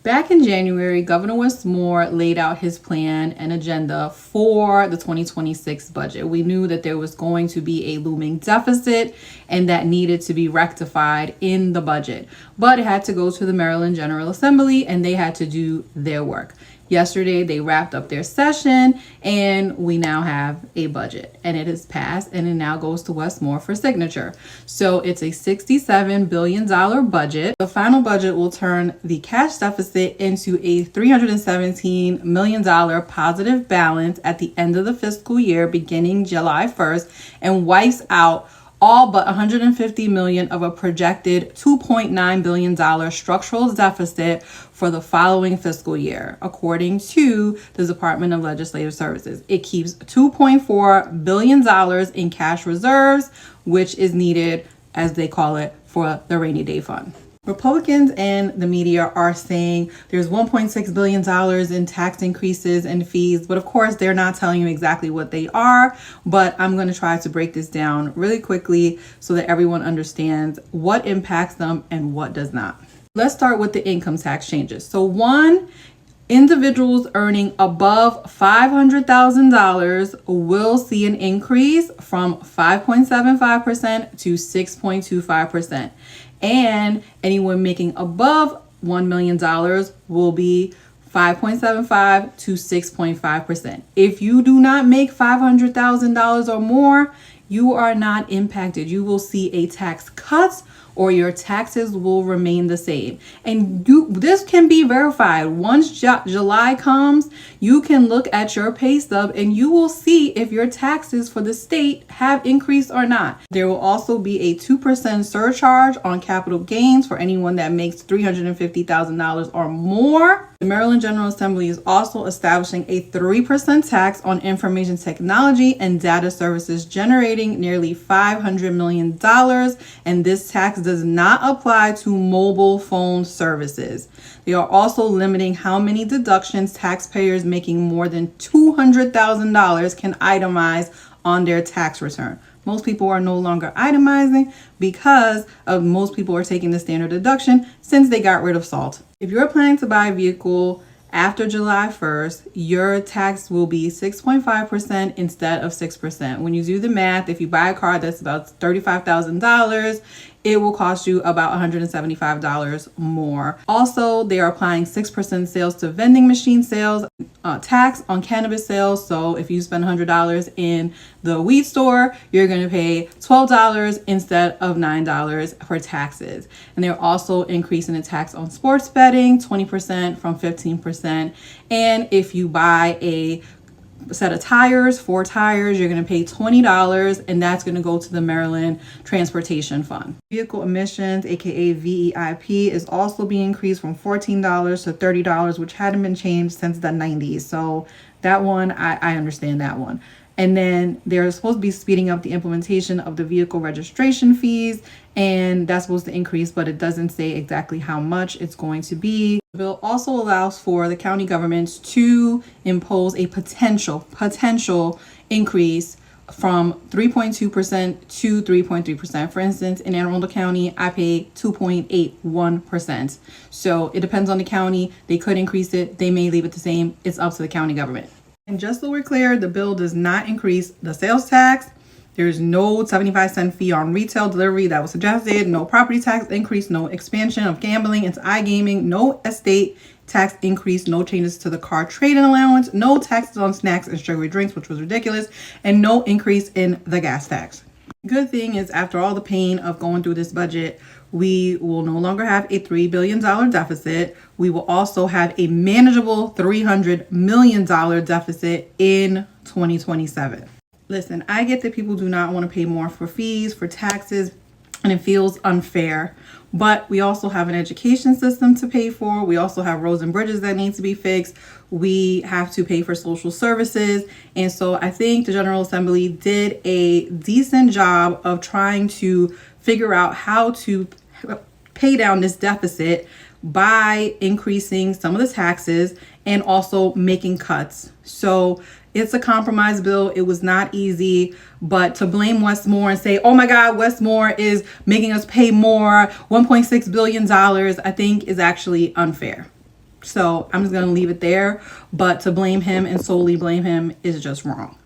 Back in January, Governor Wes Moore laid out his plan and agenda for the 2026 budget. We knew that there was going to be a looming deficit and that needed to be rectified in the budget. But it had to go to the Maryland General Assembly and they had to do their work. Yesterday, they wrapped up their session and we now have a budget and it is passed and it now goes to Wes Moore for signature. So it's a $67 billion budget. The final budget will turn the cash deficit into a $317 million positive balance at the end of the fiscal year beginning July 1st and wipes out all but $150 million of a projected $2.9 billion structural deficit for the following fiscal year, according to the Department of Legislative Services. It keeps $2.4 billion in cash reserves, which is needed, as they call it, for the rainy day fund. Republicans and the media are saying there's $1.6 billion in tax increases and fees, but of course they're not telling you exactly what they are. But I'm going to try to break this down really quickly so that everyone understands what impacts them and what does not. Let's start with the income tax changes. So one, individuals earning above $500,000 will see an increase from 5.75% to 6.25%. And anyone making above $1 million will be 5.75 to 6.5%. If you do not make $500,000 or more, you are not impacted. You will see a tax cut or your taxes will remain the same. And this can be verified. Once July comes, you can look at your pay stub and you will see if your taxes for the state have increased or not. There will also be a 2% surcharge on capital gains for anyone that makes $350,000 or more. The Maryland General Assembly is also establishing a 3% tax on information technology and data services, generating nearly $500 million. And this tax does not apply to mobile phone services. They are also limiting how many deductions taxpayers making more than $200,000 can itemize on their tax return. Most people are no longer itemizing because most people are taking the standard deduction since they got rid of SALT. If you're planning to buy a vehicle after July 1st, your tax will be 6.5% instead of 6%. When you do the math, if you buy a car that's about $35,000, it will cost you about $175 more. Also, they are applying 6% sales to vending machine sales, tax on cannabis sales. So if you spend $100 in the weed store, you're going to pay $12 instead of $9 for taxes. And they're also increasing the tax on sports betting, 20% from 15%. And if you buy a set of tires, 4 tires, you're going to pay $20, and that's going to go to the Maryland Transportation Fund. Vehicle emissions, aka VEIP, is also being increased from $14 to $30, which hadn't been changed since the 90s. So that one, I understand that one. And then they're supposed to be speeding up the implementation of the vehicle registration fees, and that's supposed to increase, but it doesn't say exactly how much it's going to be. The bill also allows for the county governments to impose a potential increase from 3.2% to 3.3%. For instance, in Anne Arundel County, I pay 2.81%. So it depends on the county. They could increase it. They may leave it the same. It's up to the county government. And just so we're clear, the bill does not increase the sales tax. There's no 75-cent fee on retail delivery that was suggested. No property tax increase. No expansion of gambling into iGaming. No estate tax increase. No changes to the car trade-in allowance. No taxes on snacks and sugary drinks, which was ridiculous. And no increase in the gas tax. Good thing is, after all the pain of going through this budget, we will no longer have a $3 billion deficit. We will also have a manageable $300 million deficit in 2027. Listen, I get that people do not want to pay more for fees, for taxes, and it feels unfair. But we also have an education system to pay for. We also have roads and bridges that need to be fixed. We have to pay for social services. And so I think the General Assembly did a decent job of trying to figure out how to pay down this deficit by increasing some of the taxes and also making cuts. So it's a compromise bill. It was not easy, but to blame Wes Moore and say, oh my God, Wes Moore is making us pay more, $1.6 billion, I think is actually unfair. So I'm just going to leave it there. But to blame him and solely blame him is just wrong.